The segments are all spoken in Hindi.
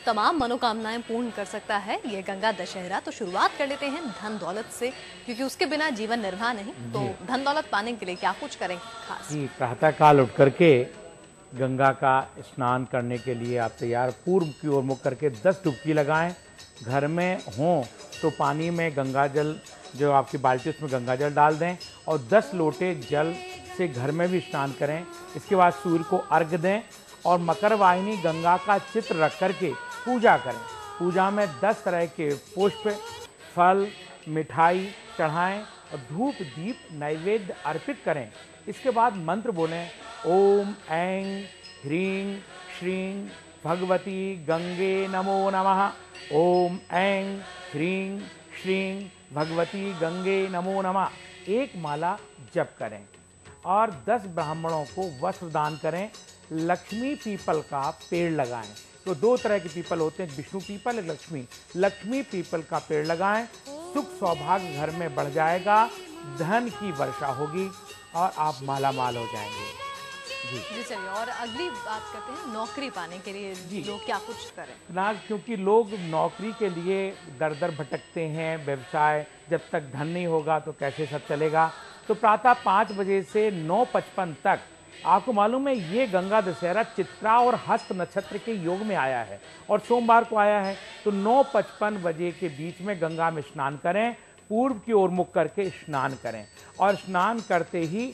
तमाम मनोकामनाएं पूर्ण कर सकता है ये गंगा दशहरा। तो शुरुआत कर लेते हैं धन दौलत से, क्योंकि उसके बिना जीवन निर्वाह नहीं। तो धन दौलत पाने के लिए क्या कुछ करें खास? जी, प्रातः काल उठ करके गंगा का स्नान करने के लिए आप तैयार पूर्व की ओर मुख करके 10 डुबकी लगाएं। घर में हों तो पानी में गंगा जल, जो आपकी बाल्टी उसमें गंगा जल डाल दें और 10 लोटे जल से घर में भी स्नान करें। इसके बाद सूर्य को अर्घ दें और मकर वाहिनी गंगा का चित्र रख करके पूजा करें। पूजा में 10 तरह के पुष्प, फल, मिठाई चढ़ाएं और धूप दीप नैवेद्य अर्पित करें। इसके बाद मंत्र बोलें, ओम ऐं ह्रीं श्रीं भगवती गंगे नमो नमः। ओम ऐं ह्रीं श्रीं भगवती गंगे नमो नमः। एक माला जप करें और 10 ब्राह्मणों को वस्त्र दान करें। लक्ष्मी पीपल का पेड़ लगाएं। तो 2 तरह के पीपल होते हैं, विष्णु पीपल, एक लक्ष्मी पीपल का पेड़ लगाएं। सुख सौभाग्य घर में बढ़ जाएगा, धन की वर्षा होगी और आप माला माल हो जाएंगे। जी चलिए, और अगली बात करते हैं नौकरी पाने के लिए लोग क्या कुछ करें ना, क्योंकि लोग नौकरी के लिए दर दर भटकते हैं। व्यवसाय जब तक धन नहीं होगा तो कैसे सब चलेगा। तो प्रातः 5 बजे से 9:55 तक आपको मालूम है ये गंगा दशहरा चित्रा और हस्त नक्षत्र के योग में आया है और सोमवार को आया है। तो 9:55 बजे के बीच में गंगा में स्नान करें, पूर्व की ओर मुख करके स्नान करें और स्नान करते ही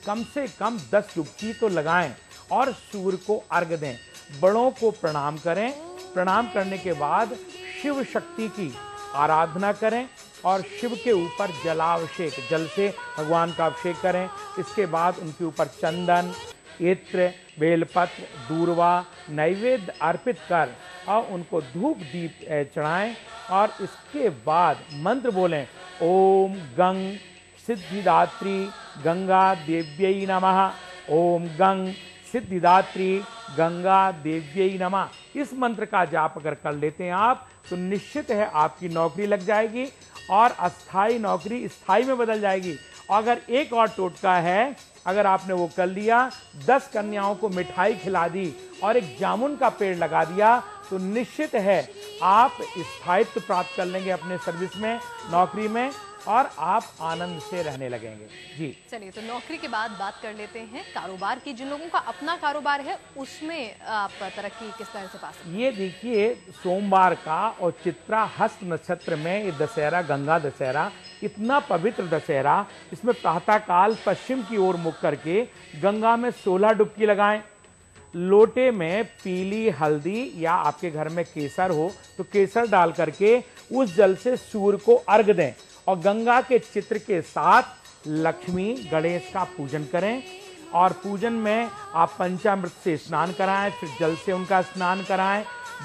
कम से कम 10 डुबकी तो लगाएं और सूर्य को अर्घ दें। बड़ों को प्रणाम करें। प्रणाम करने के बाद शिव शक्ति की आराधना करें और शिव के ऊपर जलाभिषेक, जल से भगवान का अभिषेक करें। इसके बाद उनके ऊपर चंदन, इत्र, बेलपत्र, दूर्वा नैवेद्य अर्पित कर और उनको धूप दीप चढ़ाएं और इसके बाद मंत्र बोलें, ओम गंग सिद्धिदात्री गंगा देव्यै नमः। ओम गंग सिद्धिदात्री गंगा देव्यै नमः। इस मंत्र का जाप अगर कर लेते हैं आप तो निश्चित है आपकी नौकरी लग जाएगी और अस्थाई नौकरी स्थाई में बदल जाएगी। अगर एक और टोटका है, अगर आपने वो कर लिया, 10 कन्याओं को मिठाई खिला दी और एक जामुन का पेड़ लगा दिया तो निश्चित है आप स्थायित्व प्राप्त कर लेंगे अपने सर्विस में, नौकरी में, और आप आनंद से रहने लगेंगे। जी चलिए, तो नौकरी के बाद बात कर लेते हैं कारोबार की। जिन लोगों का अपना कारोबार है उसमें आप तरक्की किस तरह से पा सकते हैं? ये देखिए, सोमवार का और चित्रा हस्त नक्षत्र में ये दशहरा, गंगा दशहरा, इतना पवित्र दशहरा, इसमें प्रातःकाल पश्चिम की ओर मुख करके गंगा में 16 डुबकी लगाएं। लोटे में पीली हल्दी या आपके घर में केसर हो तो केसर डाल करके उस जल से सूर्य को अर्घ दें और गंगा के चित्र के साथ लक्ष्मी गणेश का पूजन करें। और पूजन में आप पंचामृत से स्नान कराएं, फिर जल से उनका स्नान कराएं।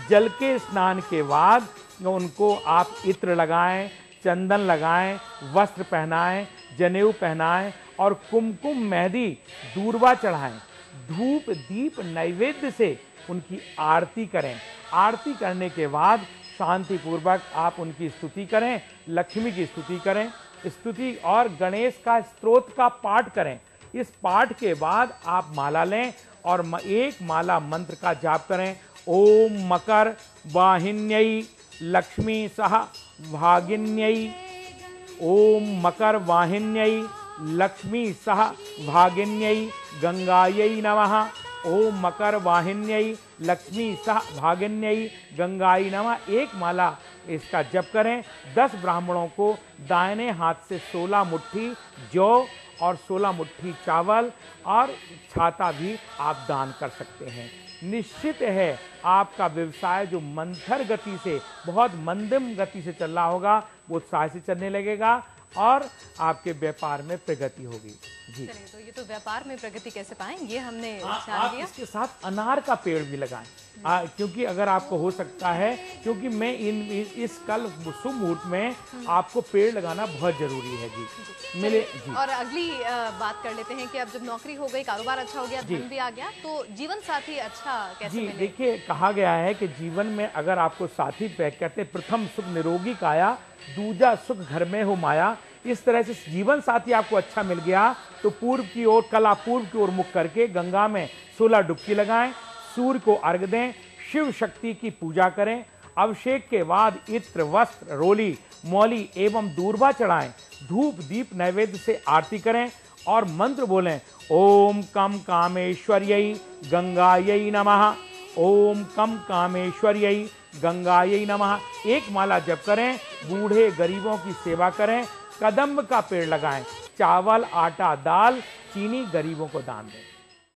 जल के स्नान के बाद उनको आप इत्र लगाएं, चंदन लगाएं, वस्त्र पहनाएं, जनेऊ पहनाएं और कुमकुम, मेहंदी, दूर्वा चढ़ाएं। धूप दीप नैवेद्य से उनकी आरती करें। आरती करने के बाद शांति पूर्वक आप उनकी स्तुति करें, लक्ष्मी की स्तुति करें, स्तुति और गणेश का स्तोत्र का पाठ करें। इस पाठ के बाद आप माला लें और एक माला मंत्र का जाप करें। ओम मकर वाहिन्यै लक्ष्मी सह भागिन्यै। ओम मकर वाहिन्यै लक्ष्मी सह भागिन्यै गंगायै नमः। ओम मकर वाहिन्यै लक्ष्मी सह भागिन्यै गंगायै नमः। एक माला इसका जप करें। 10 ब्राह्मणों को दाहिने हाथ से 16 मुट्ठी जौ और 16 मुट्ठी चावल और छाता भी आप दान कर सकते हैं। निश्चित है आपका व्यवसाय जो मंथर गति से, बहुत मंदम गति से चल रहा होगा, वो उत्साह से चलने लगेगा और आपके व्यापार में प्रगति होगी। जी चलिए, तो ये तो व्यापार में प्रगति कैसे पाएं ये हमने जान आप लिया। इसके साथ अनार का पेड़ भी लगाएं, क्योंकि अगर आपको हो सकता है, क्योंकि मैं इस कल शुभ मुहूर्त में आपको पेड़ लगाना बहुत जरूरी है। जी मिले जी। और अगली बात कर लेते हैं कि अब जब नौकरी हो गई, कारोबार अच्छा हो गया, धन भी आ गया, तो जीवन साथी अच्छा कैसे जी मिले? देखिए, कहा गया है कि जीवन में अगर आपको साथी कहते हैं, प्रथम सुख निरोगी काया, दूजा सुख घर में हो माया। इस तरह से जीवन साथी आपको अच्छा मिल गया तो पूर्व की ओर, कला पूर्व की ओर मुख करके गंगा में 16 डुबकी लगाएं, सूर्य को अर्घ दें, शिव शक्ति की पूजा करें। अभिषेक के बाद इत्र, वस्त्र, रोली, मौली एवं दूर्वा चढ़ाएं। धूप दीप नैवेद्य से आरती करें और मंत्र बोलें, ओम कम कामेश्वर्यै गंगायै नमः, ओम कम कामेश्वर्यै गंगायै नमः। एक माला जप करें। बूढ़े गरीबों की सेवा करें। कदम्ब का पेड़ लगाएं। चावल, आटा, दाल, चीनी गरीबों को दान दें।